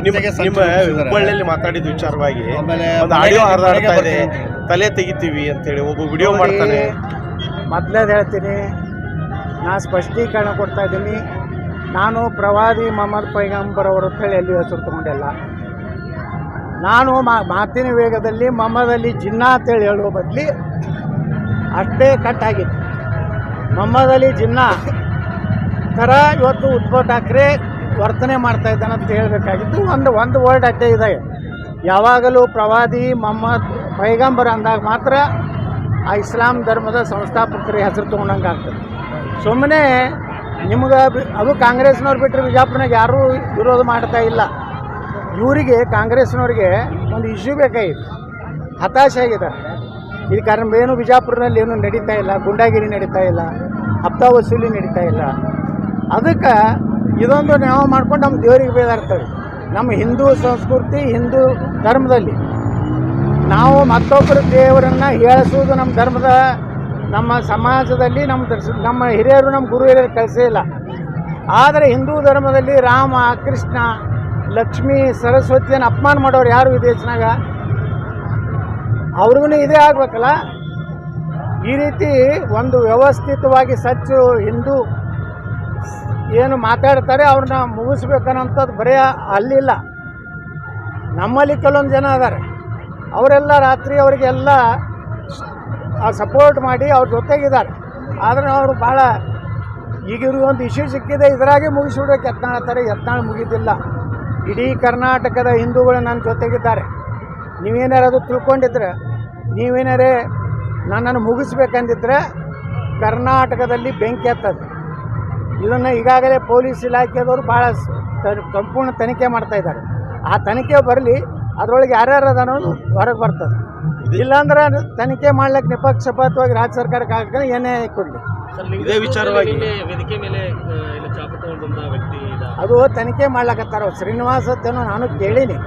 ನಿಮ್ಮ ಹುಬ್ಬಳ್ಳಿಯಲ್ಲಿ ಮಾತಾಡಿದ ವಿಚಾರವಾಗಿ ಒಂದು ಆಡಿಯೋ ಹರಿದಾಡ್ತಾ ಇದೆ, ತಲೆ ತೆಗಿತೀವಿ ಅಂತೇಳಿ ಒಬ್ಬ ವಿಡಿಯೋ ಮಾಡ್ತಾನೆ. ಮೊದಲೇದು ಹೇಳ್ತೀನಿ, ನಾನು ಸ್ಪಷ್ಟೀಕರಣ ಕೊಡ್ತಾ ಇದ್ದೀನಿ. ನಾನು ಪ್ರವಾದಿ ಮೊಹಮ್ಮದ್ ಪೈಗಂಬರ್ ಅವರು ಅಂತೇಳಿ ಎಲ್ಲಿ ಹೆಸರು ತೊಗೊಂಡಿಲ್ಲ. ನಾನು ಮಾತಿನ ವೇಗದಲ್ಲಿ ಮೊಹಮ್ಮದ್ ಅಲಿ ಜಿನ್ನಾ ಅಂತೇಳಿ ಹೇಳುವ ಬದಲಿ ಅಷ್ಟೇ ಕಟ್ಟಾಗಿತ್ತು. ಮೊಹಮ್ಮದ್ ಅಲಿ ಜಿನ್ನಾ ಥರ ಇವತ್ತು ಉದ್ಧವ್ ಠಾಕ್ರೆ ವರ್ತನೆ ಮಾಡ್ತಾ ಇದ್ದಾನೆ ಅಂತ ಹೇಳಬೇಕಾಗಿತ್ತು. ಒಂದು ವರ್ಡ್ ಅಡ್ಡೆ ಇದೆ. ಯಾವಾಗಲೂ ಪ್ರವಾದಿ ಮೊಹಮ್ಮದ್ ಪೈಗಂಬರ್ ಅಂದಾಗ ಮಾತ್ರ ಆ ಇಸ್ಲಾಂ ಧರ್ಮದ ಸಂಸ್ಥಾಪಕರ ಹೆಸರು ತೊಗೊಂಡಂಗೆ ಆಗ್ತದೆ. ಸುಮ್ಮನೆ ನಿಮ್ಗೆ ಅದು ಕಾಂಗ್ರೆಸ್ನವ್ರು ಬಿಟ್ಟರೆ ಬಿಜಾಪುರನಾಗ ಯಾರೂ ವಿರೋಧ ಮಾಡ್ತಾ ಇಲ್ಲ. ಇವರಿಗೆ ಕಾಂಗ್ರೆಸ್ನವ್ರಿಗೆ ಒಂದು ಇಶ್ಯೂ ಬೇಕಾಗಿತ್ತು, ಹತಾಶೆ ಆಗಿದ್ದಾರೆ. ಈ ಕಾರಣ ಏನು ಬಿಜಾಪುರದಲ್ಲಿ ಏನೂ ನಡೀತಾ ಇಲ್ಲ, ಗುಂಡಾಗಿರಿ ನಡೀತಾ ಇಲ್ಲ, ಹಪ್ತಾ ವಸೂಲಿ ನಡೀತಾ ಇಲ್ಲ. ಅದಕ್ಕೆ ಇದೊಂದು ನಾವು ಮಾಡ್ಕೊಂಡು ನಮ್ಮ ದೇವರಿಗೆ ಬೇದಾಡ್ತೇವೆ. ನಮ್ಮ ಹಿಂದೂ ಸಂಸ್ಕೃತಿ, ಹಿಂದೂ ಧರ್ಮದಲ್ಲಿ ನಾವು ಮತ್ತೊಬ್ಬರ ದೇವರನ್ನು ಹೇಳಿಸುವುದು ನಮ್ಮ ಧರ್ಮದ, ನಮ್ಮ ಸಮಾಜದಲ್ಲಿ ನಮ್ಮ ಹಿರಿಯರು, ನಮ್ಮ ಗುರು ಹಿರಿಯರು ಕಲಿಸೇ ಇಲ್ಲ. ಆದರೆ ಹಿಂದೂ ಧರ್ಮದಲ್ಲಿ ರಾಮ, ಕೃಷ್ಣ, ಲಕ್ಷ್ಮೀ, ಸರಸ್ವತಿಯನ್ನು ಅಪಮಾನ ಮಾಡೋರು ಯಾರು ಈ ದೇಶನಾಗ? ಅವ್ರಿಗೂ ಇದೇ ಆಗಬೇಕಲ್ಲ. ಈ ರೀತಿ ಒಂದು ವ್ಯವಸ್ಥಿತವಾಗಿ ಸಚ್ಚು ಹಿಂದೂ ಏನು ಮಾತಾಡ್ತಾರೆ ಅವ್ರನ್ನ ಮುಗಿಸ್ಬೇಕನ್ನೋಂಥದ್ದು ಬರೀ ಅಲ್ಲಿಲ್ಲ. ನಮ್ಮಲ್ಲಿ ಕೆಲವೊಂದು ಜನ ಅದಾರೆ, ಅವರೆಲ್ಲ ರಾತ್ರಿ ಅವರಿಗೆಲ್ಲ ಸಪೋರ್ಟ್ ಮಾಡಿ ಅವ್ರ ಜೊತೆಗಿದ್ದಾರೆ. ಆದರೆ ಅವರು ಭಾಳ ಈಗ ಇವ್ರಿಗೆ ಒಂದು ಇಶ್ಯೂ ಸಿಕ್ಕಿದೆ, ಇದರಾಗೆ ಮುಗಿಸ್ಬಿಡೋಕೆ ಯತ್ನಾಳ್ತಾರೆ. ಯತ್ನಾಳ್ ಮುಗಿದಿಲ್ಲ. ಇಡೀ ಕರ್ನಾಟಕದ ಹಿಂದೂಗಳು ನನ್ನ ಜೊತೆಗಿದ್ದಾರೆ. ನೀವೇನಾರು ಅದು ತಿಳ್ಕೊಂಡಿದ್ರೆ, ನೀವೇನಾರೇ ನನ್ನನ್ನು ಮುಗಿಸ್ಬೇಕಂದಿದ್ರೆ ಕರ್ನಾಟಕದಲ್ಲಿ ಬೆಂಕಿ ಹತ್ತದು. ಇದನ್ನು ಈಗಾಗಲೇ ಪೊಲೀಸ್ ಇಲಾಖೆದವರು ಭಾಳ ಸಂಪೂರ್ಣ ತನಿಖೆ ಮಾಡ್ತಾಯಿದ್ದಾರೆ. ಆ ತನಿಖೆ ಬರಲಿ, ಅದರೊಳಗೆ ಯಾರ್ಯಾರು ಅನ್ನೋದು ಹೊರಗೆ ಬರ್ತದೆ. ಇಲ್ಲಾಂದ್ರೆ ತನಿಖೆ ಮಾಡ್ಲಿಕ್ಕೆ ನಿಪಕ್ಷಪಾತವಾಗಿ ರಾಜ್ಯ ಸರ್ಕಾರಕ್ಕೆ ಹಾಕಿದ್ರೆ ಏನೇ ಕೊಡಲಿ. ಇದೇ ವಿಚಾರವಾಗಿ ವೇದಿಕೆ ಮೇಲೆ ಅದು ತನಿಖೆ ಮಾಡ್ಲಕತ್ತಾರ. ಶ್ರೀನಿವಾಸ್ ಅಂತೇನೋ ನಾನು ಕೇಳೀನಿ.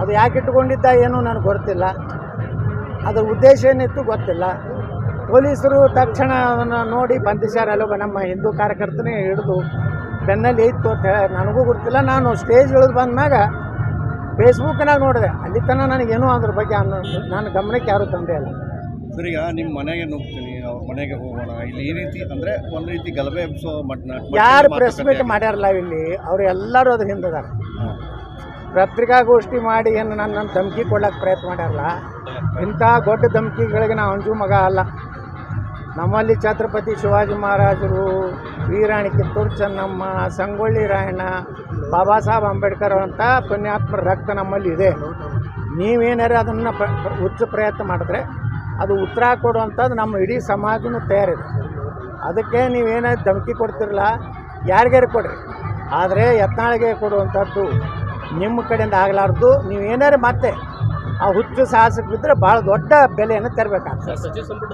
ಅದು ಯಾಕೆ ಇಟ್ಕೊಂಡಿದ್ದ ಏನೂ ನನಗೆ ಗೊತ್ತಿಲ್ಲ. ಅದರ ಉದ್ದೇಶ ಏನಿತ್ತು ಗೊತ್ತಿಲ್ಲ. ಪೊಲೀಸರು ತಕ್ಷಣ ಅದನ್ನು ನೋಡಿ ಬಂಧಿಸ್ಯಾರ. ಅಲ್ಲೊಬ್ಬ ನಮ್ಮ ಹಿಂದೂ ಕಾರ್ಯಕರ್ತನೇ ಹಿಡಿದು ಬೆನ್ನಲ್ಲಿ ಇತ್ತು ಅಂತ ಹೇಳಿ ನನಗೂ ಗೊತ್ತಿಲ್ಲ. ನಾನು ಸ್ಟೇಜ್ ಇಳಿದು ಬಂದಾಗ ಫೇಸ್ಬುಕ್ನಾಗ ನೋಡಿದೆ. ಅಲ್ಲಿ ತನಕ ನನಗೇನೂ ಅದ್ರ ಬಗ್ಗೆ ನನ್ನ ಗಮನಕ್ಕೆ ಯಾರೂ ತಂದೆ ಇಲ್ಲ. ಸರ್, ಈಗ ನಿಮ್ಮ ಮನೆಗೆ ನುಗ್ತೀನಿ, ಅವ್ರ ಮನೆಗೆ ಹೋಗೋಣ, ಇಲ್ಲಿ ಈ ರೀತಿ ಅಂದರೆ ಒಂದು ರೀತಿ ಗಲಭೆ ಎಬ್ಸೋ ಯಾರು ಪ್ರೆಸ್ ಮೀಟ್ ಮಾಡ್ಯಾರಲ್ಲ ಇಲ್ಲಿ, ಅವರು ಎಲ್ಲರೂ ಅದ್ರ ಹಿಂದಿದ್ದಾರೆ. ಪತ್ರಿಕಾಗೋಷ್ಠಿ ಮಾಡಿ ಏನು ನನ್ನ ಧಮಕಿ ಕೊಡ್ಲಿಕ್ಕೆ ಪ್ರಯತ್ನ ಮಾಡ್ಯಾರಲ್ಲ, ಇಂಥ ದೊಡ್ಡ ಧಮಕಿಗಳಿಗೆ ನಾವು ಅಂಜು ಮಗ ಅಲ್ಲ. ನಮ್ಮಲ್ಲಿ ಛತ್ರಪತಿ ಶಿವಾಜಿ ಮಹಾರಾಜರು, ವೀರಾಣಿ ಕಿತ್ತೂರು ಚೆನ್ನಮ್ಮ, ಸಂಗೊಳ್ಳಿ ರಾಯಣ್ಣ, ಬಾಬಾ ಸಾಹೇಬ್ ಅಂಬೇಡ್ಕರ್ ಅಂತ ಪುಣ್ಯಾತ್ಮರ ರಕ್ತ ನಮ್ಮಲ್ಲಿ ಇದೆ. ನೀವೇನಾರು ಅದನ್ನು ಉಚ್ಚ ಪ್ರಯತ್ನ ಮಾಡಿದ್ರೆ ಅದು ಉತ್ತರ ಕೊಡುವಂಥದ್ದು ನಮ್ಮ ಇಡೀ ಸಮಾಜನೂ ತಯಾರಿದೆ. ಅದಕ್ಕೆ ನೀವೇನಾದ್ರು ಧಮಕಿ ಕೊಡ್ತಿರಲ್ಲ, ಯಾರಿಗಾರು ಕೊಡ್ರಿ, ಆದರೆ ಯತ್ನಾಳಿಗೆ ಕೊಡುವಂಥದ್ದು ನಿಮ್ಮ ಕಡೆಯಿಂದ ಆಗಲಾರ್ದು. ನೀವೇನಾರು ಮತ್ತೆ ಆ ಹುಚ್ಚು ಸಾಹಸಕ್ಕೆ ಬಿದ್ದರೆ ಭಾಳ ದೊಡ್ಡ ಬೆಲೆಯನ್ನು ತರಬೇಕಾಗ್ತದೆ. ಸಚಿವ ಸಂಪುಟ